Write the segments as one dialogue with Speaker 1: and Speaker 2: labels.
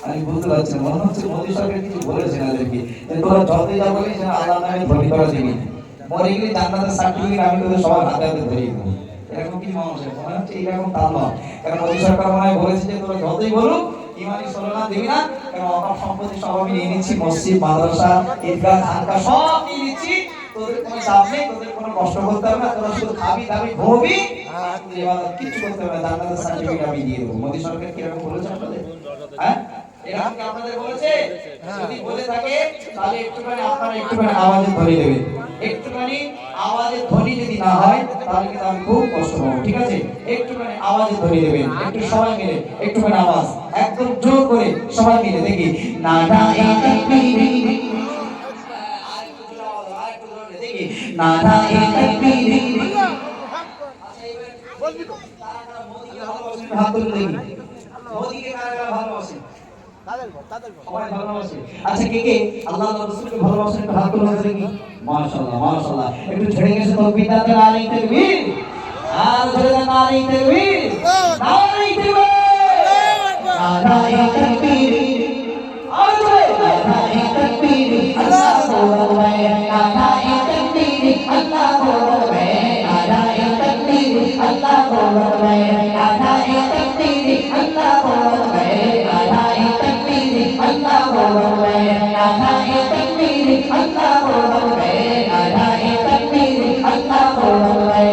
Speaker 1: আমি বুঝতে পারছি মনে হচ্ছে মোদী সরকার কিছু বলেছে আমাদেরকে যে তোরা যতই যা বলিস যেন আল্লাহর নামে ধনী করা দিবি মরে গেলে জান্নাতের সার্টিফিকেট আমি তোদের সবার হাতে হাতে ধরিয়ে দেবো। এরকম কি মানুষ মনে হচ্ছে এরকম তা নয়, কারণ মোদী সরকার মনে হয় বলেছে যে তোরা যতই বলুক ইমানি সলোনা দিবি না, কারণ অকাপ সম্পত্তি সব আমি নিয়ে নিচ্ছি, মসজিদ মাদ্রাসা ঈদগাহ খানকাহ সব নিয়ে নিচ্ছি, তোদের কোনো চাপ নেই, তোদের কোনো কষ্ট করতে হবে না, তোরা শুধু খাবি দাবি ঘুমবি আর ইবাদত কিছু করতে হবে না, জান্নাতের সার্টিফিকেট আমি দিয়ে দেবো। মোদী সরকার কি এরকম বলেছে আপনাদের? হ্যাঁ এরকম কি আপনাদের বলেছে? যদি বলে থাকে তাহলে একটুখানি আপনারা একটুখানি আওয়াজে ধরে দেবেন, একটুখানি আওয়াজে ধ্বনি যদি না হয় তাহলে কিন্তু আমি খুব কষ্ট পাবো, ঠিক আছে? একটুখানি আওয়াজে ধরে দেবেন, একটু সবাই মিলে একটুখানি আওয়াজ একদম জোর করে সবাই মিলে দেখি না না এই তাকবীর না না এই তাকবীর। আচ্ছা এবারে বলবি তো কারা কারা মোদিকে ভালোবাসেন হাত তুলে দেখি, মোদিকে কারা কারা ভালোবাসেন? সবাই ভালোবাসে। আচ্ছা কে কে আল্লাহ রাসূলকে ভালোবাসেন একটু হাত তুলে দেখি। মাশাআল্লাহ মাশাআল্লাহ, একটু ছেড়ে গেছে তাকবীর দাতে নারে তাকবীর, আর জোরে নারে তাকবীর, নারে তাকবীর, নারে তাকবীর, আর জোরে নারে তাকবীর, আল্লাহু আকবার, নারে তাকবীর, আল্লাহু আকবার, নারে তাকবীর, আল্লাহু আকবার, নারে তাকবীর, আল্লাহু আকবার, নারে তাকবীর, আল্লাহু আকবার, নারে তাকবীর, আল্লাহু আকবার, নারে তাকবীর, আল্লাহু আকবার,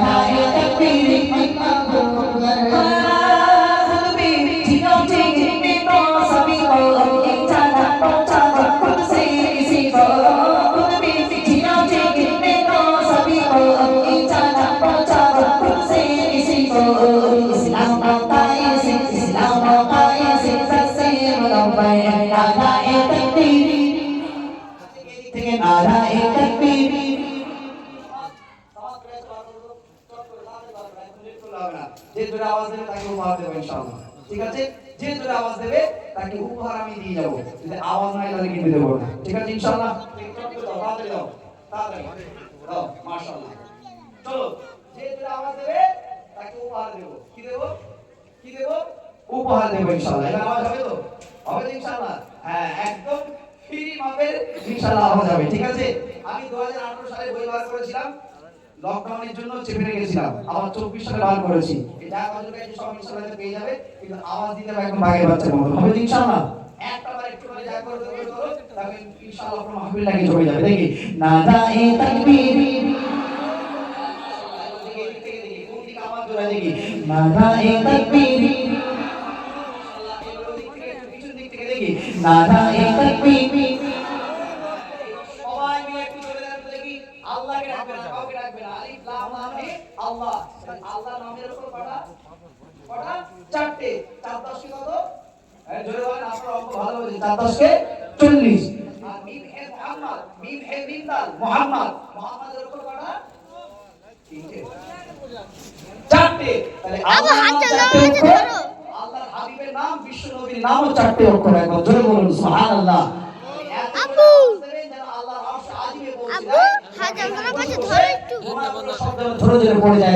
Speaker 1: নারে তাকবীর, আল্লাহু আকবার। खुद भी जीनो जीने तो सभी को एक जाना पहुंचाना खुद से किसी को, खुद भी जीनो जीने तो सभी को एक जाना पहुंचाना खुद से किसी को। इस्लाम का ऐसे इस्लाम का ऐसे सबसे मुनव्वर नाराए तकबीर, नाराए तकबीर। যে জোরে আওয়াজ দেবে তাকে উপহার দেব ইনশাআল্লাহ, ঠিক আছে? যে জোরে আওয়াজ দেবে তাকে উপহার আমি দিয়ে যাব, যদি আওয়াজ নাই তাহলে কিন্তু দেব না, ঠিক আছে ইনশাআল্লাহ? তাড়াতাড়ি দাও তাড়াতাড়ি দাও, মাশাআল্লাহ। চলো যে জোরে আওয়াজ দেবে তাকে উপহার দেব, কি দেব কি দেব? উপহার দেব ইনশাআল্লাহ। এটা আওয়াজ হবে তো? হবে তো ইনশাআল্লাহ? হ্যাঁ একদম ফ্রি মাপের ইনশাআল্লাহ আওয়াজ হবে, ঠিক আছে? আমি 2018 সালে বই বার করেছিলাম, লকডাউনের জন্য চেপে রেখেছিলাম, আবার 24 সালে বার করেছি, এটা আওয়াজ গাইতে সব ইনশাআল্লাহ পেয়ে যাবে, কিন্তু আওয়াজ দিতে হবে একদম বাঘের বাচ্চার মতো, হবে তো ইনশাআল্লাহ? একটা বার একটু করে যা করে দেবে তো তবে ইনশাআল্লাহ পুরো মাহফিল লাগে জমে যাবে, দেখি নারায়ে তাকবীর, দেখি কোন দিকে আওয়াজ জোরে দেখি, নারায়ে তাকবীর, ইনশাআল্লাহ এই দিক থেকে একটু পিছন দিক থেকে দেখি, নারায়ে তাকবীর। সবাই মিলে একটু জোরে দেন দেখি, আল্লাহকে ডাকবেন না, কাউকে ডাকবেন না, আলিফ লাম মানে আল্লাহ, আল্লাহ নামের উপর কটা কটা? চারটে, 4 10 কে কত? জোরে বলেন, আপনারা অঙ্ক ভালো বোঝেন, 4 10 কে 40, আর মিম হে মুহাম্মদ, মিম হে মিম দাল মুহাম্মদ, মুহাম্মাদের উপর কটা? তিনটে, চারটে, তাহলে আল্লাহর আল্লাহর হাবিবের নাম বিশ্ব নবীর নামও 4টে অক্ষর, একবার জোরে বলুন সুবহানাল্লাহ। আপু আল্লাহর আরশ আজিমে পৌঁছে যায়, আপু হাত আমার কাছে ধরো একটু, ধরে ধরে পড়ে যায়।